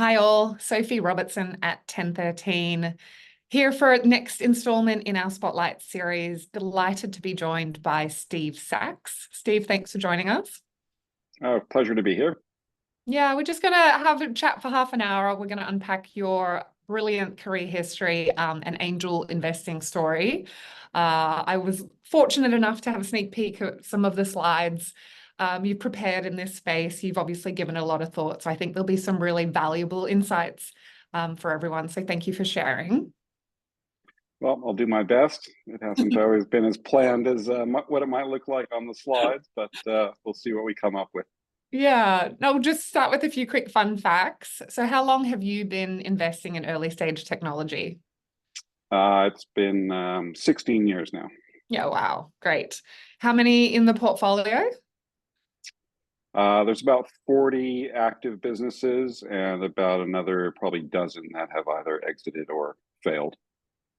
Hi all, Sophie Robertson at TEN13, here for next installment in our Spotlight series. Delighted to be joined by Steve Sachs. Steve, thanks for joining us. Oh, pleasure to be here. Yeah, we're just going to have a chat for half an hour. We're going to unpack your brilliant career history and angel investing story. I was fortunate enough to have a sneak peek at some of the slides you've prepared in this space. You've obviously given a lot of thought, so I think there'll be some really valuable insights for everyone. So thank you for sharing. Well, I'll do my best. It hasn't always been as planned as what it might look like on the slides, but we'll see what we come up with. Yeah, no, we'll just start with a few quick fun facts. So how long have you been investing in early stage technology? It's been 16 years now. Yeah, wow, great. How many in the portfolio? There's about 40 active businesses and about another probably dozen that have either exited or failed.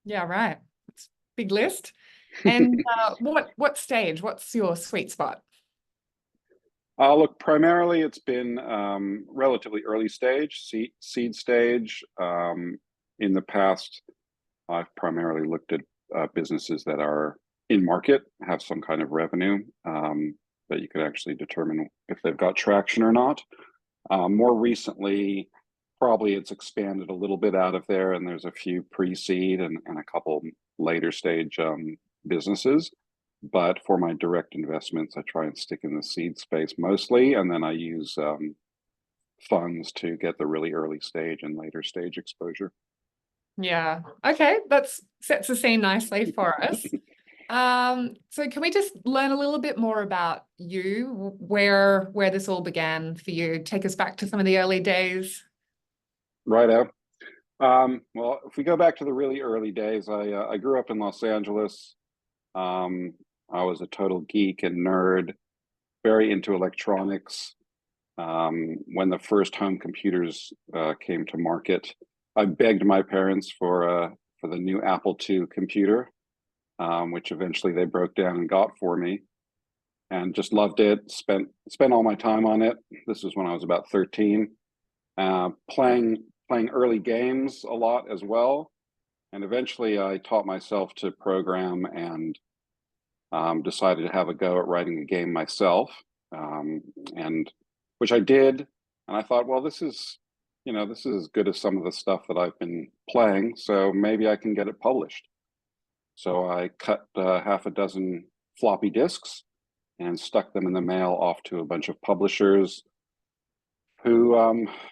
Yeah, right. It's a big list. And what stage? What's your sweet spot? Look, primarily it's been relatively early stage, seed stage. In the past, I've primarily looked at businesses that are in market, have some kind of revenue that you could actually determine if they've got traction or not. More recently, probably it's expanded a little bit out of there, and there's a few pre-seed and a couple later stage businesses. But for my direct investments, I try and stick in the seed space mostly, and then I use funds to get the really early stage and later stage exposure. Yeah. Okay, that sets the scene nicely for us. So can we just learn a little bit more about you, where this all began for you? Take us back to some of the early days. Righto. Well, if we go back to the really early days, I grew up in Los Angeles. I was a total geek and nerd, very into electronics. When the first home computers came to market, I begged my parents for the new Apple II computer, which eventually they broke down and got for me, and just loved it. Spent all my time on it. This was when I was about 13, playing early games a lot as well. And eventually, I taught myself to program and decided to have a go at writing a game myself, and which I did. And I thought, well, this is as good as some of the stuff that I've been playing, so maybe I can get it published. So I cut half a dozen floppy disks and stuck them in the mail off to a bunch of publishers who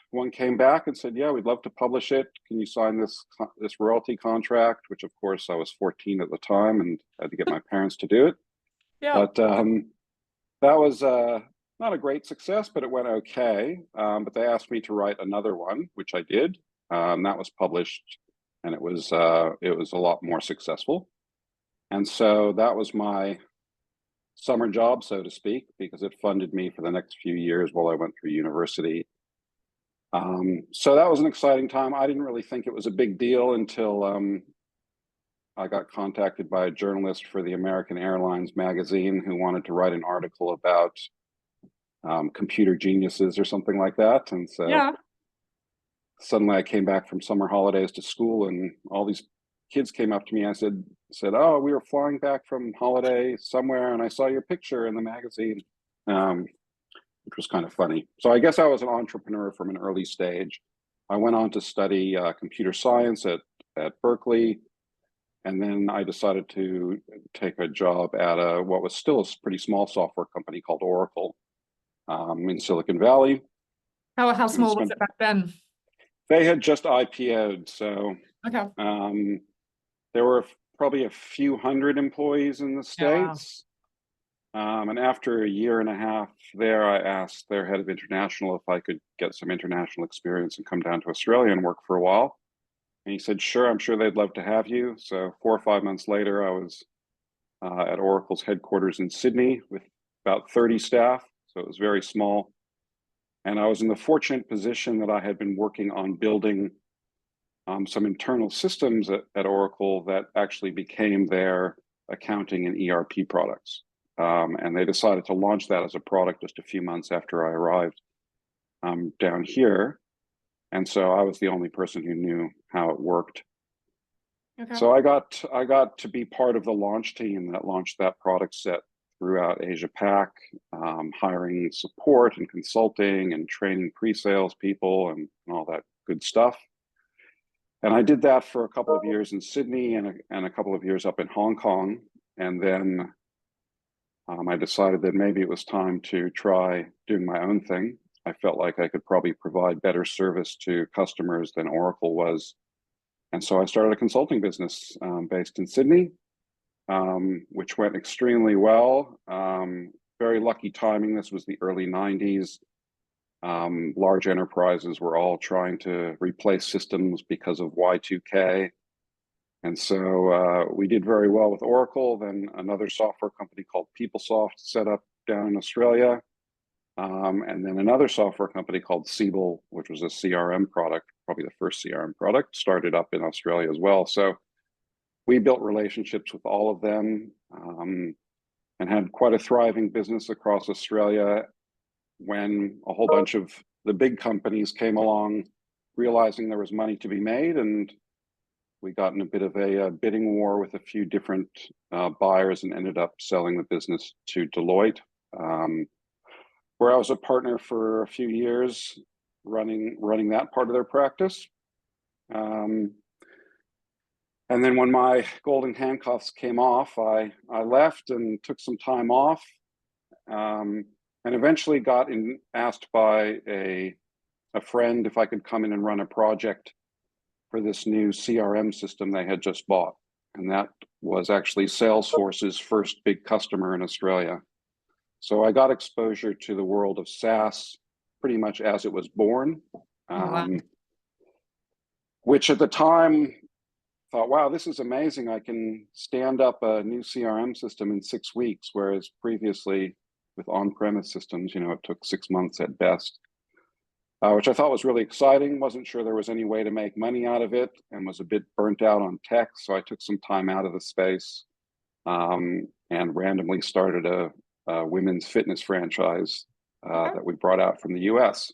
one came back and said, yeah, we'd love to publish it. Can you sign this royalty contract? Which of course I was 14 at the time and had to get my parents to do it. Yeah. But that was not a great success, but it went okay. But they asked me to write another one, which I did. That was published, and it was a lot more successful. And so that was my summer job, so to speak, because it funded me for the next few years while I went through university. So that was an exciting time. I didn't really think it was a big deal until I got contacted by a journalist for the American Airlines magazine who wanted to write an article about computer geniuses or something like that. And so Yeah. suddenly I came back from summer holidays to school, and all these kids came up to me. I said, oh, we were flying back from holiday somewhere, and I saw your picture in the magazine, which was kind of funny. So I guess I was an entrepreneur from an early stage. I went on to study computer science at Berkeley, and then I decided to take a job at what was still a pretty small software company called Oracle in Silicon Valley. How small was it back then? They had just IPO'd, so Okay. there were probably a few hundred employees in the Yeah, wow. States. And after a year and a half there, I asked their head of international if I could get some international experience and come down to Australia and work for a while. And he said, sure, I'm sure they'd love to have you. So 4 or 5 months later, I was at Oracle's headquarters in Sydney with about 30 staff. So it was very small. And I was in the fortunate position that I had been working on building some internal systems at Oracle that actually became their accounting and ERP products. And they decided to launch that as a product just a few months after I arrived down here. And so I was the only person who knew how it worked. Okay. So I got to be part of the launch team that launched that product set throughout Asia Pac, hiring support and consulting and training pre-sales people and all that good stuff. And I did that for a couple of years in Sydney and a couple of years up in Hong Kong. And then I decided that maybe it was time to try doing my own thing. I felt like I could probably provide better service to customers than Oracle was. And so I started a consulting business based in Sydney, which went extremely well. Very lucky timing. This was the early 90s. Large enterprises were all trying to replace systems because of Y2K. And so we did very well with Oracle. Then another software company called PeopleSoft set up down in Australia. And then another software company called Siebel, which was a CRM product, probably the first CRM product, started up in Australia as well. So we built relationships with all of them and had quite a thriving business across Australia when a whole bunch of the big companies came along, realizing there was money to be made. And we got in a bit of a bidding war with a few different buyers and ended up selling the business to Deloitte, where I was a partner for a few years running that part of their practice. And then when my golden handcuffs came off, I left and took some time off, and eventually got asked by a friend if I could come in and run a project for this new CRM system they had just bought. And that was actually Salesforce's first big customer in Australia. So I got exposure to the world of SaaS pretty much as it was born, Wow. which at the time thought, wow, this is amazing. I can stand up a new CRM system in 6 weeks, whereas previously with on-premise systems, it took 6 months at best, which I thought was really exciting. Wasn't sure there was any way to make money out of it and was a bit burnt out on tech. So I took some time out of the space and randomly started a women's fitness franchise that we brought out from the US.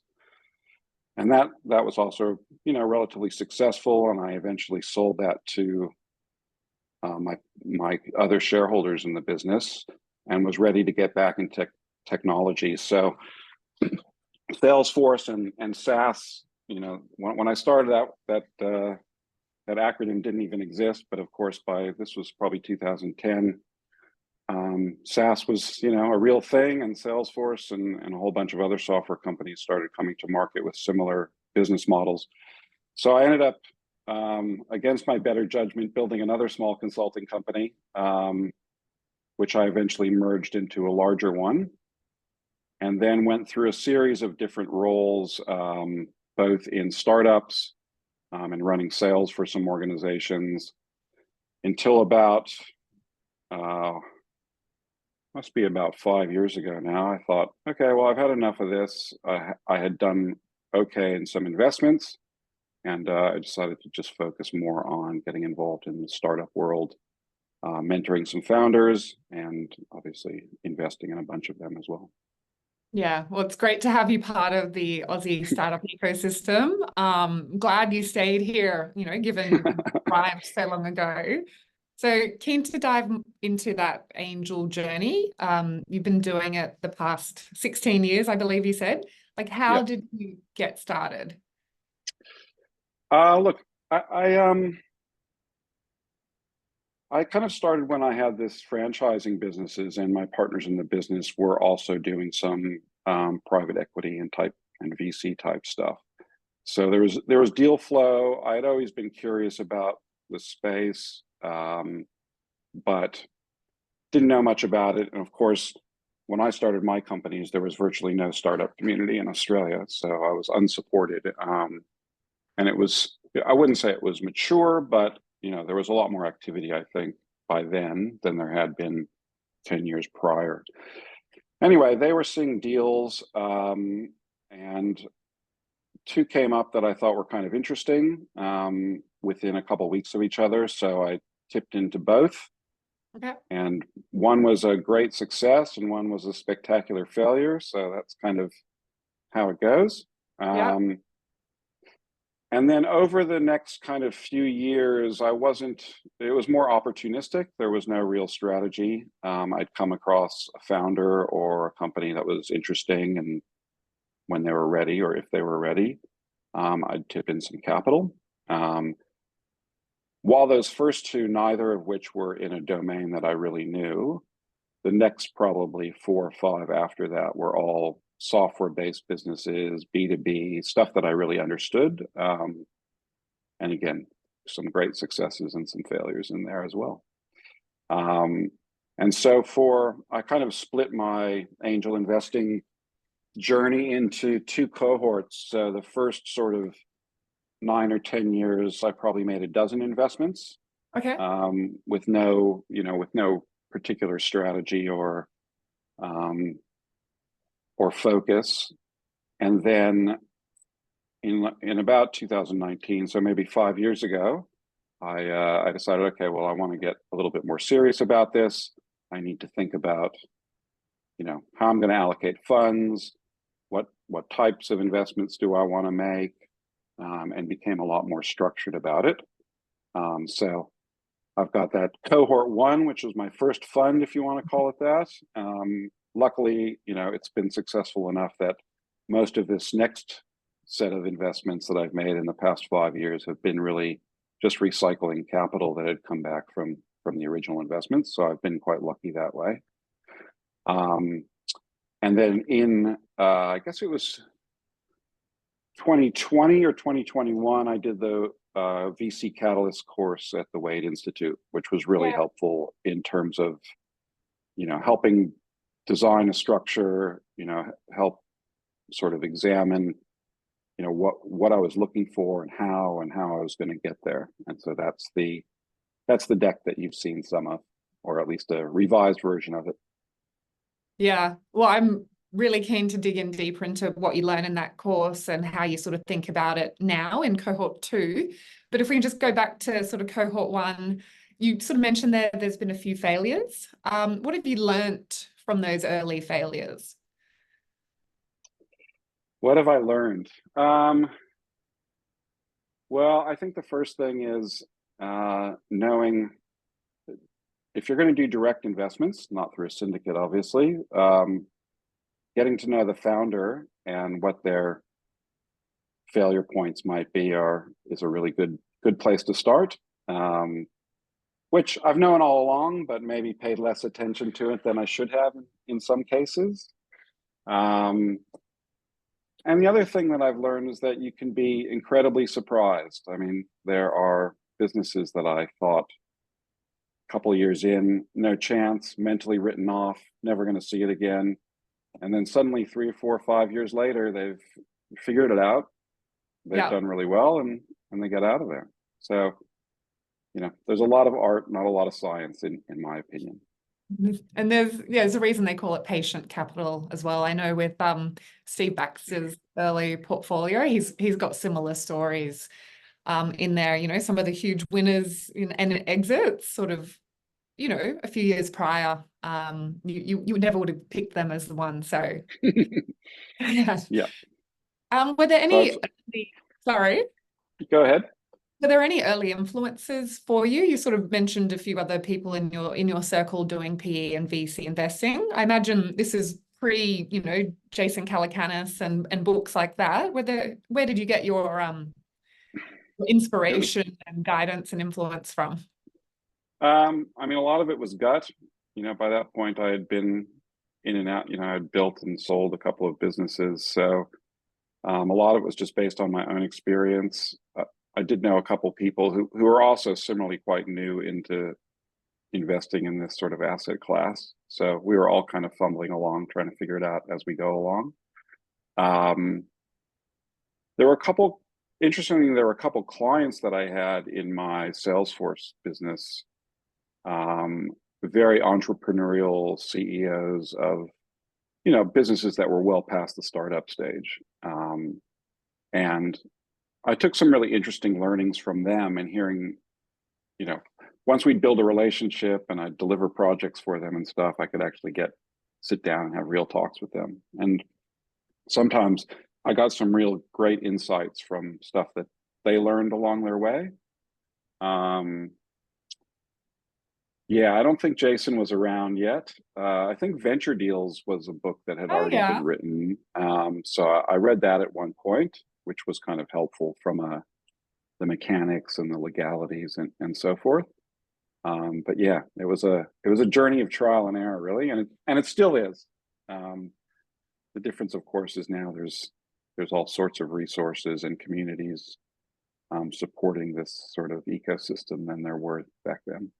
And that was also, relatively successful. And I eventually sold that to my other shareholders in the business and was ready to get back into technology. So Salesforce and SaaS, when I started out, that acronym didn't even exist. But of course, this was probably 2010. SaaS was, a real thing, and Salesforce and a whole bunch of other software companies started coming to market with similar business models. So I ended up, against my better judgment, building another small consulting company, which I eventually merged into a larger one, and then went through a series of different roles, both in startups and running sales for some organizations, until about must be about 5 years ago now. I thought, okay, well, I've had enough of this. I had done okay in some investments, and I decided to just focus more on getting involved in the startup world, mentoring some founders, and obviously investing in a bunch of them as well. Yeah, well, it's great to have you part of the Aussie startup ecosystem. Glad you stayed here, given Thrive so long ago. So keen to dive into that angel journey. You've been doing it the past 16 years, I believe you said. Like, how did you get started? Look, I kind of started when I had this franchising businesses, and my partners in the business were also doing some private equity and VC type stuff. So there was deal flow. I had always been curious about the space, but didn't know much about it. And of course, when I started my companies, there was virtually no startup community in Australia, so I was unsupported. And I wouldn't say it was mature, but there was a lot more activity, I think, by then than there had been 10 years prior. Anyway, they were seeing deals, and two came up that I thought were kind of interesting within a couple of weeks of each other. So I tipped into both. Okay. And one was a great success and one was a spectacular failure. So that's kind of how it goes. Yeah. And then over the next kind of few years, it was more opportunistic. There was no real strategy. I'd come across a founder or a company that was interesting, and when they were ready, or if they were ready, I'd tip in some capital. While those first two, neither of which were in a domain that I really knew, the next probably 4 or 5 after that were all software-based businesses, B2B, stuff that I really understood. And again, some great successes and some failures in there as well. And so I kind of split my angel investing journey into 2 cohorts. So the first sort of 9 or 10 years, I probably made a dozen investments, Okay. with no particular strategy or focus. And then in about 2019, so maybe 5 years ago, I decided, okay, well, I want to get a little bit more serious about this. I need to think about, how I'm going to allocate funds, what types of investments do I want to make, and became a lot more structured about it. So I've got that cohort 1, which was my first fund, if you want to call it that. Luckily, it's been successful enough that most of this next set of investments that I've made in the past 5 years have been really just recycling capital that had come back from the original investments. So I've been quite lucky that way. And then I guess it was 2020 or 2021, I did the VC Catalyst course at the Wade Institute, which was really helpful in terms of, helping design a structure, help sort of examine, what I was looking for and how I was going to get there. And so that's the deck that you've seen some of, or at least a revised version of it. Yeah. Well, I'm really keen to dig in deeper into what you learn in that course and how you sort of think about it now in cohort 2. But if we can just go back to sort of cohort 1, you sort of mentioned there's been a few failures. What have you learnt from those early failures? What have I learned? Well, I think the first thing is knowing if you're going to do direct investments, not through a syndicate, obviously, getting to know the founder and what their failure points might be is a really good place to start. Which I've known all along, but maybe paid less attention to it than I should have in some cases. And the other thing that I've learned is that you can be incredibly surprised. I mean, there are businesses that I thought a couple of years in, no chance, mentally written off, never going to see it again. And then suddenly 3 or 4 or 5 years later, they've figured it out. They've done really well, and they get out of there. So, there's a lot of art, not a lot of science, in my opinion. And there's a reason they call it patient capital as well. I know with Steve Baxter's early portfolio, he's got similar stories in there. Some of the huge winners and exits sort of, a few years prior, you never would have picked them as the one. So yeah. Were there any? Sorry. Go ahead. Were there any early influences for you? You sort of mentioned a few other people in your circle doing PE and VC investing. I imagine this is pre, Jason Calacanis and books like that. Where did you get your inspiration and guidance and influence from? I mean, a lot of it was gut. By that point, I had been in and out. I had built and sold a couple of businesses, so a lot of it was just based on my own experience. I did know a couple people who are also similarly quite new into investing in this sort of asset class. So we were all kind of fumbling along, trying to figure it out as we go along. Interestingly, there were a couple clients that I had in my Salesforce business, very entrepreneurial CEOs of, businesses that were well past the startup stage. And I took some really interesting learnings from them, and hearing, once we'd build a relationship and I'd deliver projects for them and stuff, I could actually sit down and have real talks with them. And sometimes I got some real great insights from stuff that they learned along their way. Yeah, I don't think Jason was around yet. I think Venture Deals was a book that had Oh already been yeah. written. So I read that at one point, which was kind of helpful from the mechanics and the legalities and so forth. But yeah, it was a journey of trial and error, really, and it still is. The difference, of course, is now there's all sorts of resources and communities supporting this sort of ecosystem than there were back then.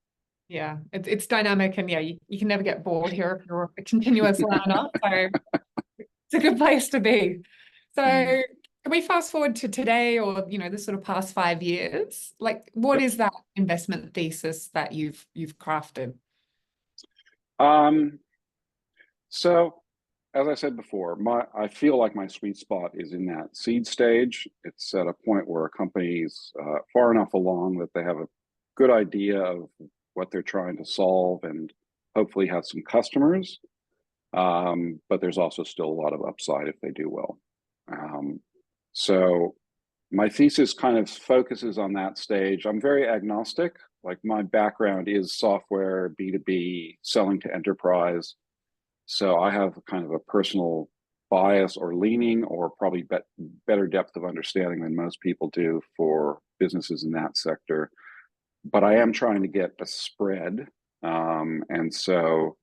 Yeah, it's dynamic, and yeah, you can never get bored here if you're a continuous learner. So it's a good place to be. So Mm. can we fast forward to today, or the sort of past 5 years? Like, what Yep. is that investment thesis that you've crafted? Um, so as I said before, I feel like my sweet spot is in that seed stage. It's at a point where a company's far enough along that they have a good idea of what they're trying to solve and hopefully have some customers. But there's also still a lot of upside if they do well. Um, so my thesis kind of focuses on that stage. I'm very agnostic. Like my background is software, B2B, selling to enterprise. So I have kind of a personal bias or leaning, or probably better depth of understanding than most people do for businesses in that sector. But I am trying to get a spread. And so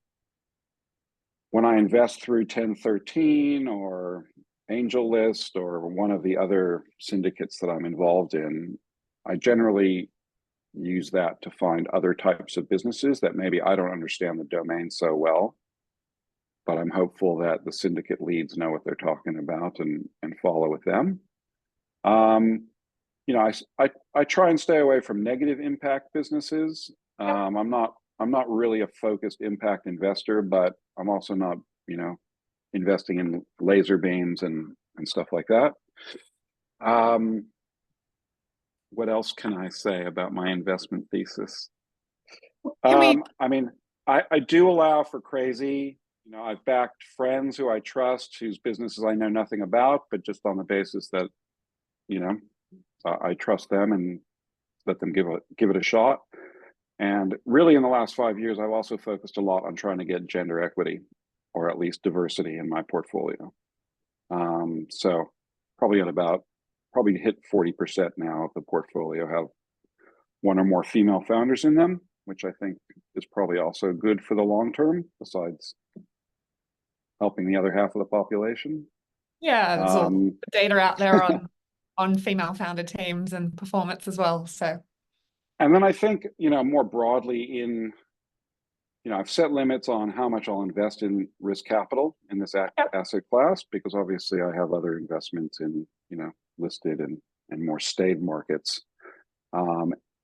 when I invest through 1013 or Angel List or one of the other syndicates that I'm involved in, I generally use that to find other types of businesses that maybe I don't understand the domain so well, but I'm hopeful that the syndicate leads know what they're talking about and follow with them. Um, I try and stay away from negative impact businesses. Yep. I'm not really a focused impact investor, but I'm also not, you know, investing in laser beams and stuff like that. Um, what else can I say about my investment thesis? Can we I mean, I do allow for crazy. I've backed friends who I trust, whose businesses I know nothing about, but just on the basis that you know I trust them and let them give it a shot. And really, in the last 5 years, I've also focused a lot on trying to get gender equity, or at least diversity, in my portfolio. So probably hit 40% now of the portfolio have one or more female founders in them, which I think is probably also good for the long term, besides helping the other half of the population. Yeah, there's all Um, the data out there on female founder teams and performance as well. So and then I think, more broadly I've set limits on how much I'll invest in risk capital in this yep. asset class, because obviously I have other investments in, listed and more staid markets.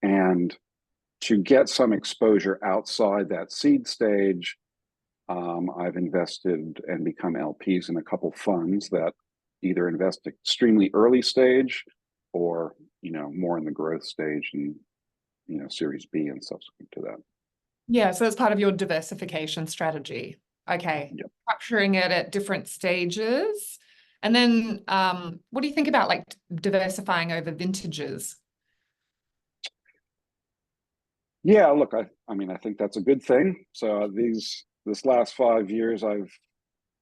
And to get some exposure outside that seed stage, I've invested and become LPs in a couple funds that either invest extremely early stage or, more in the growth stage and, Series B and subsequent to that. Yeah, so it's part of your diversification strategy. Okay. Yep. Capturing it at different stages. And then what do you think about like diversifying over vintages? Yeah, look, I mean, I think that's a good thing. So this last 5 years, I was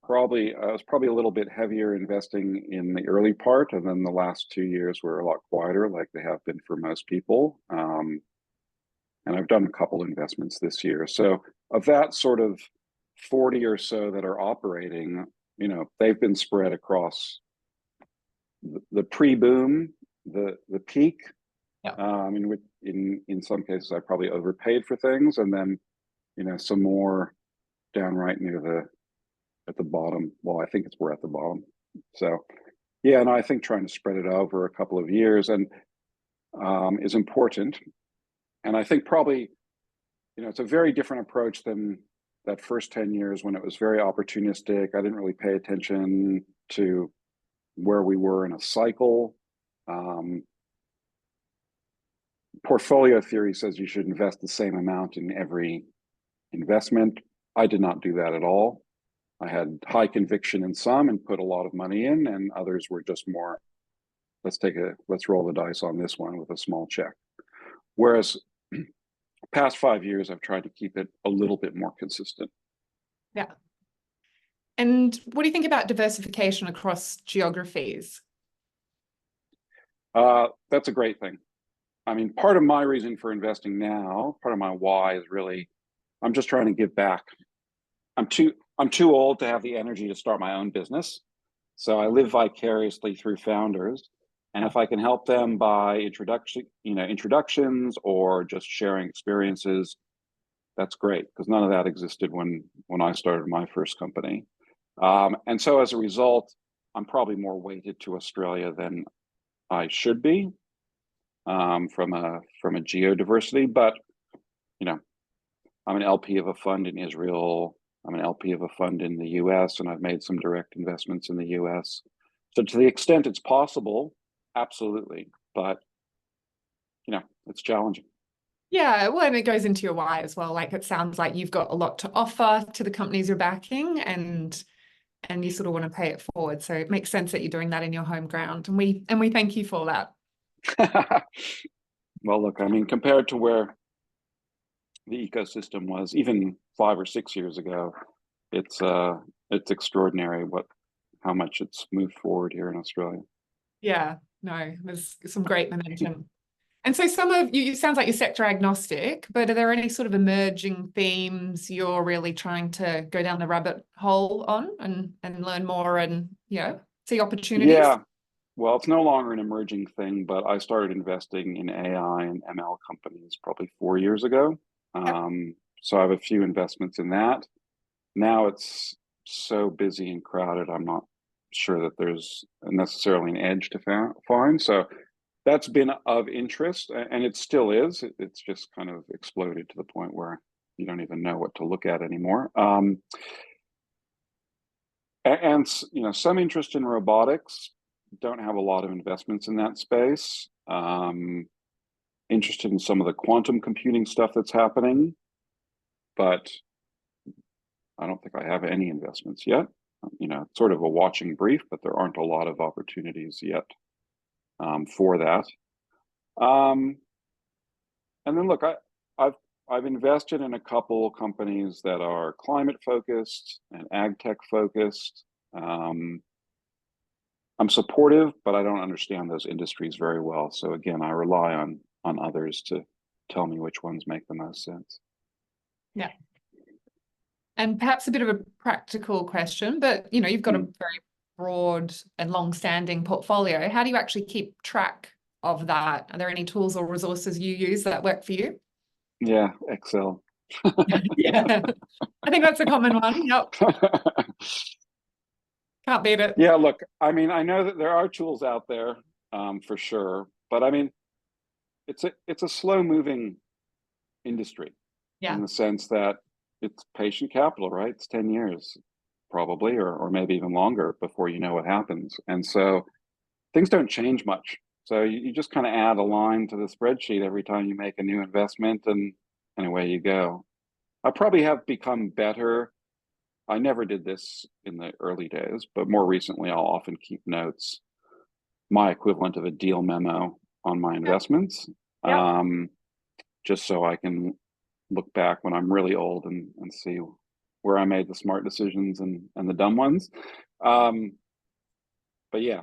probably a little bit heavier investing in the early part, and then the last 2 years were a lot quieter, like they have been for most people. And I've done a couple investments this year. So of that sort of 40 or so that are operating, they've been spread across the pre-boom, the peak. Yeah. In some cases, I probably overpaid for things, and then some more downright near at the bottom. Well, I think we're at the bottom. So yeah, and I think trying to spread it over a couple of years and is important. And I think probably it's a very different approach than that first 10 years when it was very opportunistic. I didn't really pay attention to where we were in a cycle. Portfolio theory says you should invest the same amount in every investment. I did not do that at all. I had high conviction in some and put a lot of money in, and others were just more let's roll the dice on this one with a small check. Whereas past 5 years, I've tried to keep it a little bit more consistent. Yeah. And what do you think about diversification across geographies? That's a great thing. I mean, part of my reason for investing now, part of my why is really, I'm just trying to give back. I'm too old to have the energy to start my own business. So I live vicariously through founders. And if I can help them by introductions or just sharing experiences, that's great, because none of that existed when I started my first company. And so as a result, I'm probably more weighted to Australia than I should be, from a geodiversity. But I'm an LP of a fund in Israel. I'm an LP of a fund in the US, and I've made some direct investments in the US. So to the extent it's possible, absolutely. But it's challenging. Yeah, well, and it goes into your why as well. Like, it sounds like you've got a lot to offer to the companies you're backing, and you sort of want to pay it forward. So it makes sense that you're doing that in your home ground, and we thank you for that. Well, look, I mean, compared to where the ecosystem was even 5 or 6 years ago, it's extraordinary how much it's moved forward here in Australia. Yeah, no, there's some great momentum. And so some of you, it sounds like you're sector agnostic, but are there any sort of emerging themes you're really trying to go down the rabbit hole on and learn more and, see opportunities? Yeah, well, it's no longer an emerging thing, but I started investing in AI and ML companies probably 4 years ago. Yep. So I have a few investments in that. Now it's so busy and crowded, I'm not sure that there's necessarily an edge to find. So that's been of interest, and it still is. It's just kind of exploded to the point where you don't even know what to look at anymore. And some interest in robotics. Don't have a lot of investments in that space. Interested in some of the quantum computing stuff that's happening, but I don't think I have any investments yet. Sort of a watching brief, but there aren't a lot of opportunities yet for that. And then look, I've invested in a couple companies that are climate focused and ag tech focused. I'm supportive, but I don't understand those industries very well. So again, I rely on others to tell me which ones make the most sense. Yeah. And perhaps a bit of a practical question, but you've got a very broad and long-standing portfolio. How do you actually keep track of that? Are there any tools or resources you use that work for you? Yeah, Excel. Yeah, I think that's a common one. Yep. Can't beat it. Yeah, look, I mean, I know that there are tools out there, for sure, but I mean, it's a slow moving industry. Yeah. In the sense that it's patient capital, right? It's 10 years probably, or maybe even longer before you know what happens. And so things don't change much. So you just kind of add a line to the spreadsheet every time you make a new investment, and away you go. I probably have become better. I never did this in the early days, but more recently, I'll often keep notes, my equivalent of a deal memo on my investments, Yep. just so I can look back when I'm really old and see where I made the smart decisions and the dumb ones. But yeah,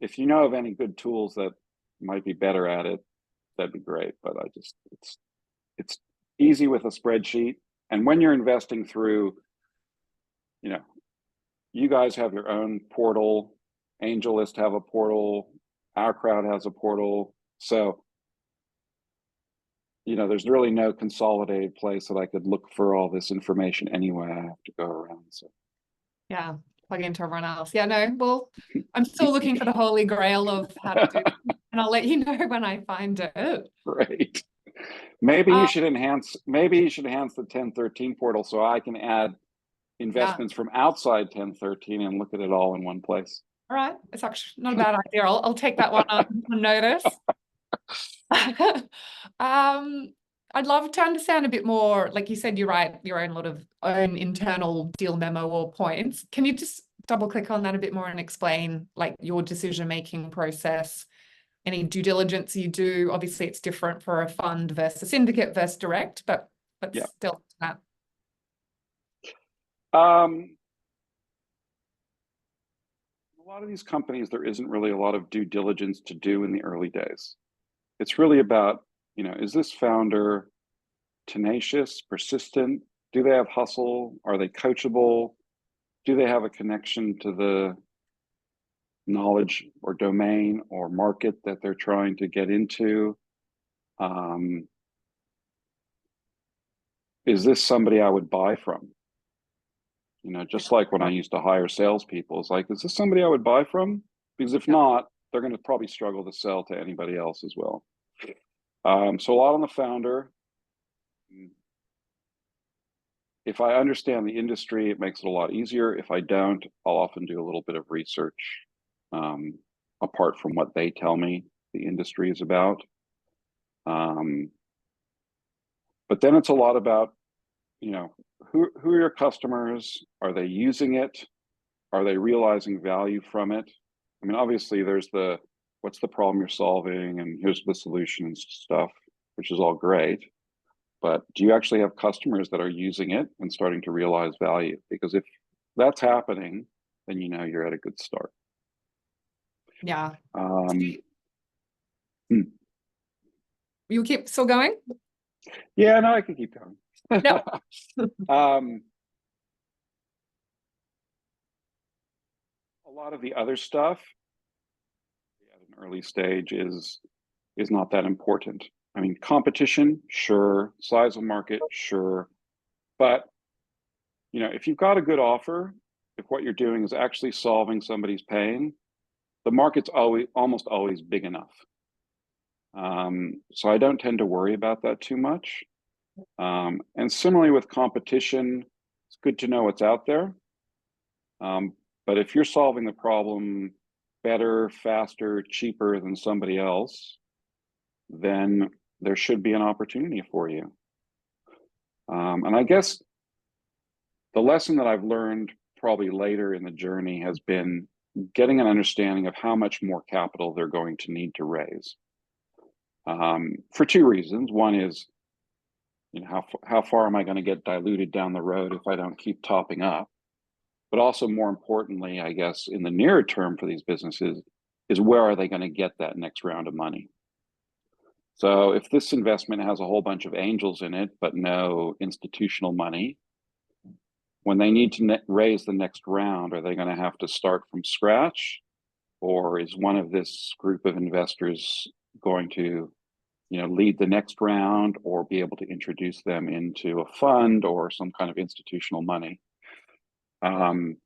if you know of any good tools that might be better at it, that'd be great. But it's easy with a spreadsheet. And when you're investing through, you guys have your own portal, AngelList have a portal, our crowd has a portal. So there's really no consolidated place that I could look for all this information anyway. I have to go around. So Yeah, plug into everyone else. Yeah, no, well, I'm still looking for the holy grail of how to do it, and I'll let you know when I find it. Great. Maybe you should enhance the TEN13 portal so I can add investments from outside TEN13 and look at it all in one place. All right, it's actually not a bad idea. I'll take that one on notice. I'd love to understand a bit more. Like you said, you write your own internal deal memo or points. Can you just double click on that a bit more and explain like your decision-making process any due diligence you do? Obviously, it's different for a fund versus syndicate versus direct, but Yeah. still that. Um, a lot of these companies, there isn't really a lot of due diligence to do in the early days. It's really about, is this founder tenacious, persistent? Do they have hustle? Are they coachable? Do they have a connection to the knowledge or domain or market that they're trying to get into? Is this somebody I would buy from? Just like when I used to hire salespeople, it's like, is this somebody I would buy from? Because if not, they're going to probably struggle to sell to anybody else as well. So a lot on the founder. If I understand the industry, it makes it a lot easier. If I don't, I'll often do a little bit of research apart from what they tell me the industry is about. But then it's a lot about, who are your customers? Are they using it? Are they realizing value from it? I mean, obviously there's what's the problem you're solving and here's the solution and stuff, which is all great. But do you actually have customers that are using it and starting to realize value? Because if that's happening, then you're at a good start. Yeah. Um, You'll keep still going? yeah, no, I can keep going. No. A lot of the other stuff at an early stage is not that important. I mean, competition, sure. Size of market, sure. But if you've got a good offer, if what you're doing is actually solving somebody's pain, the market's almost always big enough. So I don't tend to worry about that too much. And similarly with competition, it's good to know what's out there. But if you're solving the problem better, faster, cheaper than somebody else, then there should be an opportunity for you. And I guess the lesson that I've learned probably later in the journey has been getting an understanding of how much more capital they're going to need to raise. For two reasons. One is, how far am I going to get diluted down the road if I don't keep topping up? But also more importantly, I guess, in the nearer term for these businesses is where are they going to get that next round of money? So if this investment has a whole bunch of angels in it, but no institutional money, when they need to raise the next round, are they going to have to start from scratch? Or is one of this group of investors going to, lead the next round or be able to introduce them into a fund or some kind of institutional money? And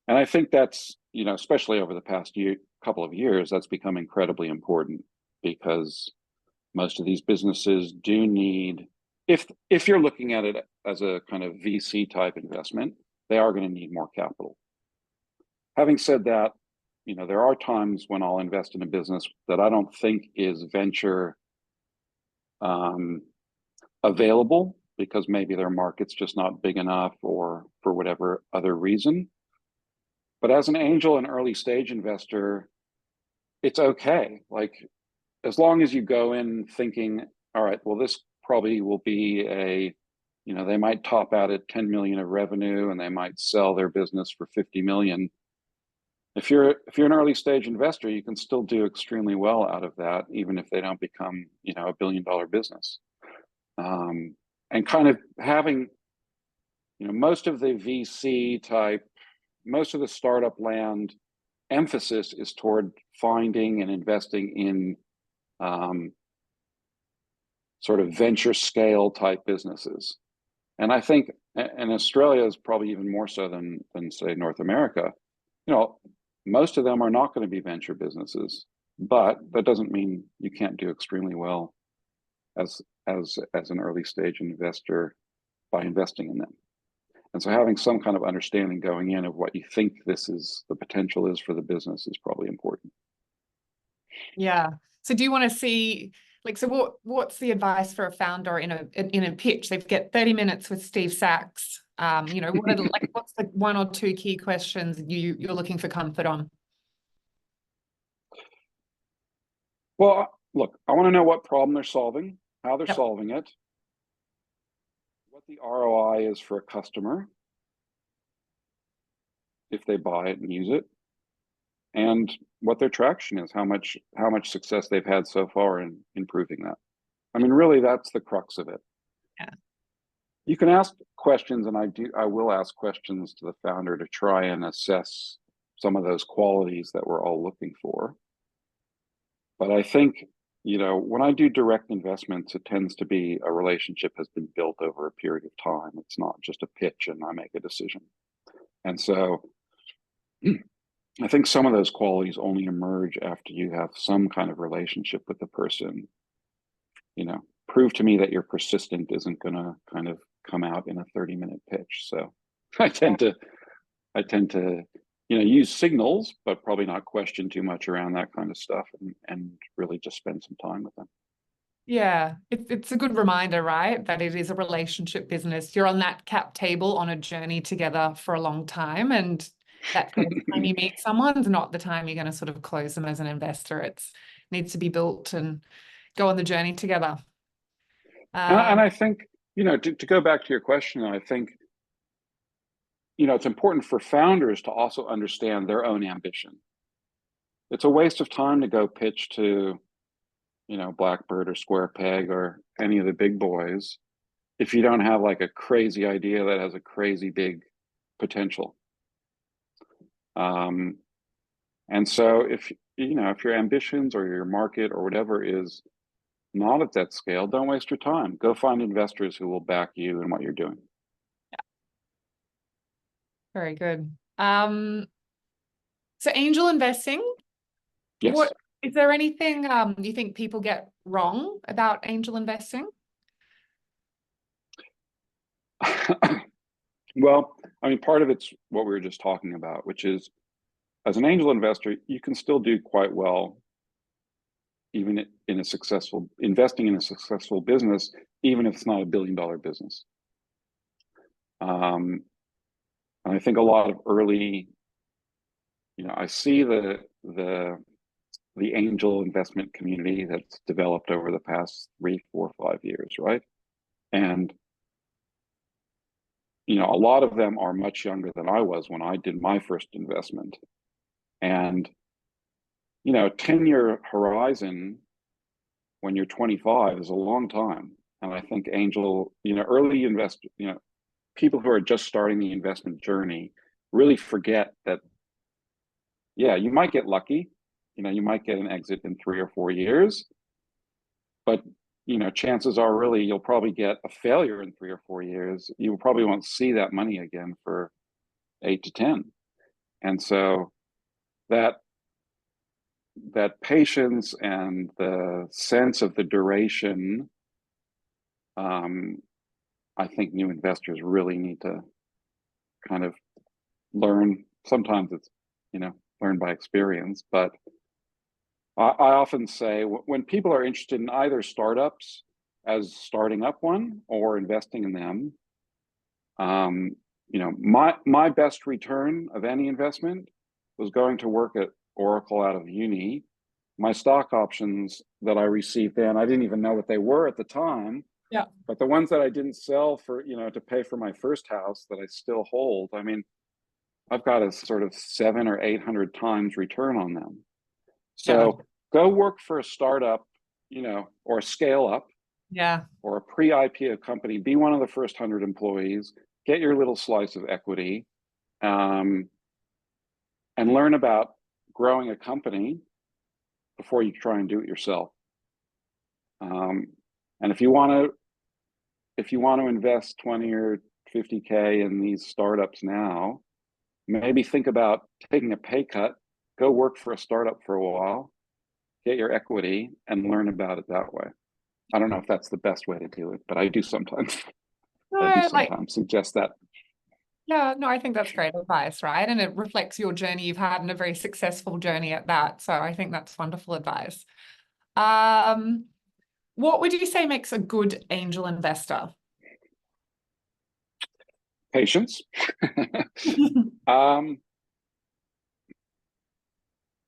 I think that's, especially over the past couple of years, that's become incredibly important because most of these businesses do need, if you're looking at it as a kind of VC type investment, they are going to need more capital. Having said that, there are times when I'll invest in a business that I don't think is venture available because maybe their market's just not big enough or for whatever other reason. But as an angel and early stage investor, it's okay. Like, as long as you go in thinking, all right, well, this probably will be they might top out at 10 million of revenue and they might sell their business for 50 million. If you're an early stage investor, you can still do extremely well out of that, even if they don't become, a $1 billion business. And kind of having, most of the VC type, most of the startup land emphasis is toward finding and investing in sort of venture scale type businesses. And I think, and Australia is probably even more so than say North America, most of them are not going to be venture businesses, but that doesn't mean you can't do extremely well as an early stage investor by investing in them. And so having some kind of understanding going in of what you think the potential is for the business is probably important. Yeah. So do you want to see, so what's the advice for a founder in a pitch? They've got 30 minutes with Steve Sachs. What's the one or two key questions you're looking for comfort on? Well, look, I want to know what problem they're solving, how they're Yep. solving it, what the ROI is for a customer if they buy it and use it, and what their traction is, how much success they've had so far in improving that. I mean, really, that's the crux of it. Yeah. You can ask questions, and I will ask questions to the founder to try and assess some of those qualities that we're all looking for. But I think, when I do direct investments, it tends to be a relationship has been built over a period of time. It's not just a pitch and I make a decision. And so I think some of those qualities only emerge after you have some kind of relationship with the person. Prove to me that you're persistent isn't going to kind of come out in a 30-minute pitch. So I tend to use signals, but probably not question too much around that kind of stuff, and really just spend some time with them. Yeah, it's a good reminder, right? That it is a relationship business. You're on that cap table on a journey together for a long time. And that first time you meet someone's not the time you're going to sort of close them as an investor. It needs to be built and go on the journey together. And I think, to go back to your question, I think, it's important for founders to also understand their own ambition. It's a waste of time to go pitch to, Blackbird or Square Peg or any of the big boys if you don't have like a crazy idea that has a crazy big potential. And so if your ambitions or your market or whatever is not at that scale, don't waste your time. Go find investors who will back you in what you're doing. Very good. So angel investing, Yes. is there anything you think people get wrong about angel investing? Well, I mean, part of it's what we were just talking about, which is as an angel investor, you can still do quite well, even in investing in a successful business, even if it's not $1 billion business. And I think a lot of early, I see the angel investment community that's developed over the past 3, 4, 5 years, right? And a lot of them are much younger than I was when I did my first investment. And 10-year horizon when you're 25 is a long time. And I think angel, early investors, people who are just starting the investment journey really forget that, yeah, you might get lucky, you might get an exit in 3 or 4 years, but chances are really you'll probably get a failure in 3 or 4 years. You probably won't see that money again for 8 to 10. And so that patience and the sense of the duration, I think new investors really need to kind of learn. Sometimes it's, learn by experience, but I often say when people are interested in either startups as starting up one or investing in them, my best return of any investment was going to work at Oracle out of uni. My stock options that I received then, I didn't even know what they were at the time. Yeah. But the ones that I didn't sell for, to pay for my first house that I still hold, I mean, I've got a sort of 700 or 800 times return on them. So go work for a startup, or a scale up, or a pre-IPO company. Be one of the first 100 employees. Get your little slice of equity, and learn about growing a company before you try and do it yourself. And if you want to invest 20 or 50K in these startups now, maybe think about taking a pay cut, go work for a startup for a while, get your equity, and learn about it that way. I don't know if that's the best way to do it, but I do sometimes. Suggest that. Yeah, no, I think that's great advice, right? And it reflects your journey you've had, and a very successful journey at that. So I think that's wonderful advice. What would you say makes a good angel investor? Patience.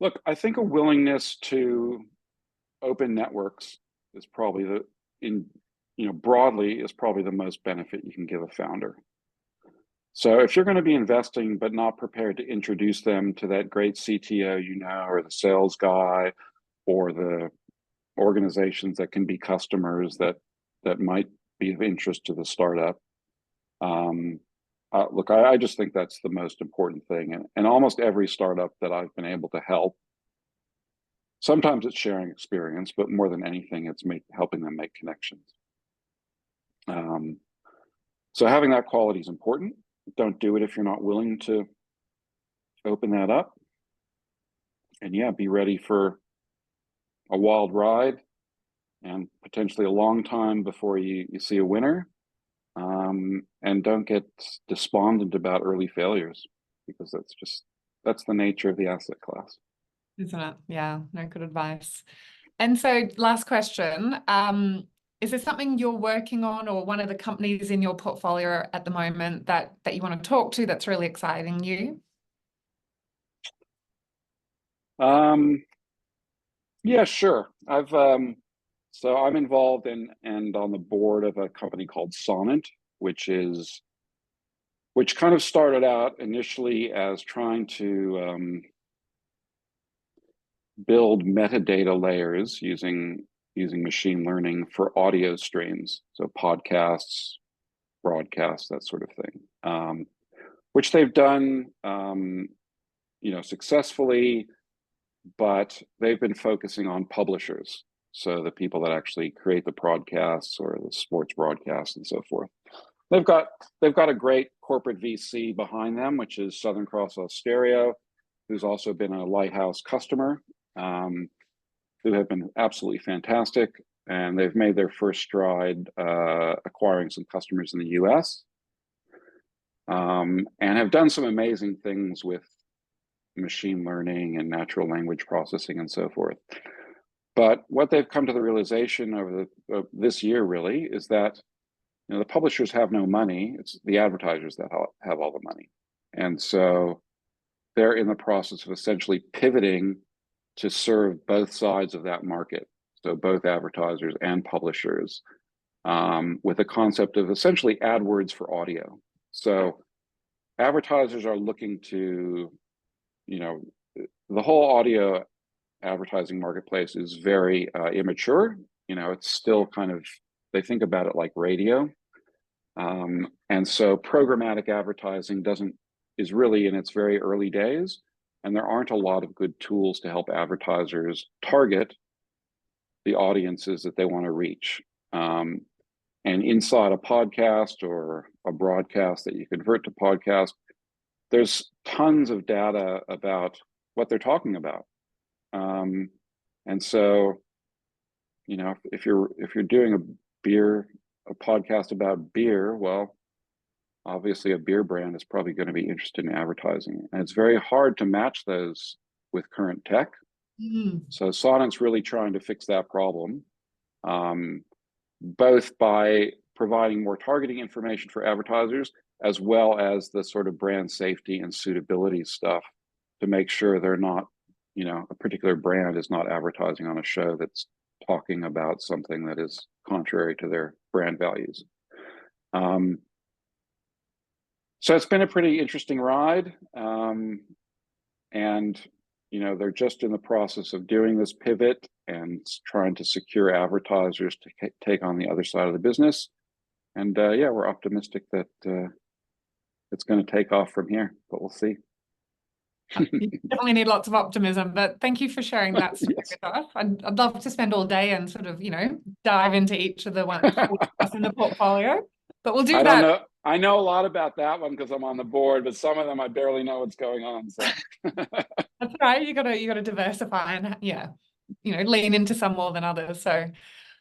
Look, I think a willingness to open networks is probably broadly is probably the most benefit you can give a founder. So if you're going to be investing but not prepared to introduce them to that great CTO, or the sales guy, or the organizations that can be customers that might be of interest to the startup, look, I just think that's the most important thing. And almost every startup that I've been able to help, sometimes it's sharing experience, but more than anything, it's helping them make connections. So having that quality is important. Don't do it if you're not willing to open that up. And yeah, be ready for a wild ride and potentially a long time before you see a winner. And don't get despondent about early failures, because that's the nature of the asset class. Isn't it? Yeah, no, good advice. And so last question, is there something you're working on or one of the companies in your portfolio at the moment that you want to talk to that's really exciting you? Yeah, sure. So I'm involved in and on the board of a company called Sonant, which kind of started out initially as trying to build metadata layers using machine learning for audio streams, so podcasts, broadcasts, that sort of thing, which they've done, successfully, but they've been focusing on publishers, so the people that actually create the broadcasts or the sports broadcasts and so forth. They've got a great corporate VC behind them, which is Southern Cross Austereo, who's also been a lighthouse customer, who have been absolutely fantastic. And they've made their first stride acquiring some customers in the US, and have done some amazing things with machine learning and natural language processing and so forth. But what they've come to the realization over this year really is that the publishers have no money. It's the advertisers that have all the money. And so they're in the process of essentially pivoting to serve both sides of that market. So both advertisers and publishers, with a concept of essentially AdWords for audio. So advertisers are looking to, the whole audio advertising marketplace is very immature. It's still kind of, they think about it like radio. And so programmatic advertising is really in its very early days, and there aren't a lot of good tools to help advertisers target the audiences that they want to reach. And inside a podcast or a broadcast that you convert to podcast, there's tons of data about what they're talking about. And so, if you're doing a podcast about beer, well, obviously a beer brand is probably going to be interested in advertising. And it's very hard to match those with current tech. So Sonant's really trying to fix that problem, both by providing more targeting information for advertisers, as well as the sort of brand safety and suitability stuff to make sure they're not, a particular brand is not advertising on a show that's talking about something that is contrary to their brand values. So it's been a pretty interesting ride. And, they're just in the process of doing this pivot and trying to secure advertisers to take on the other side of the business. And yeah, we're optimistic that it's going to take off from here, but we'll see. You definitely need lots of optimism, but thank you for sharing that story Yes. with us. I'd love to spend all day and sort of, dive into each of the ones in the portfolio, but we'll do that. I don't know. I know a lot about that one because I'm on the board, but some of them I barely know what's going on. So that's right. You gotta diversify and lean into some more than others. So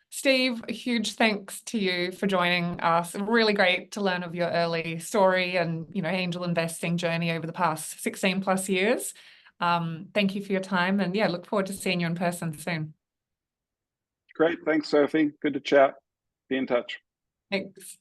Steve, a huge thanks to you for joining us. Really great to learn of your early story and, angel investing journey over the past 16 plus years. Thank you for your time, and yeah, look forward to seeing you in person soon. Great. Thanks, Sophie. Good to chat. Be in touch. Thanks.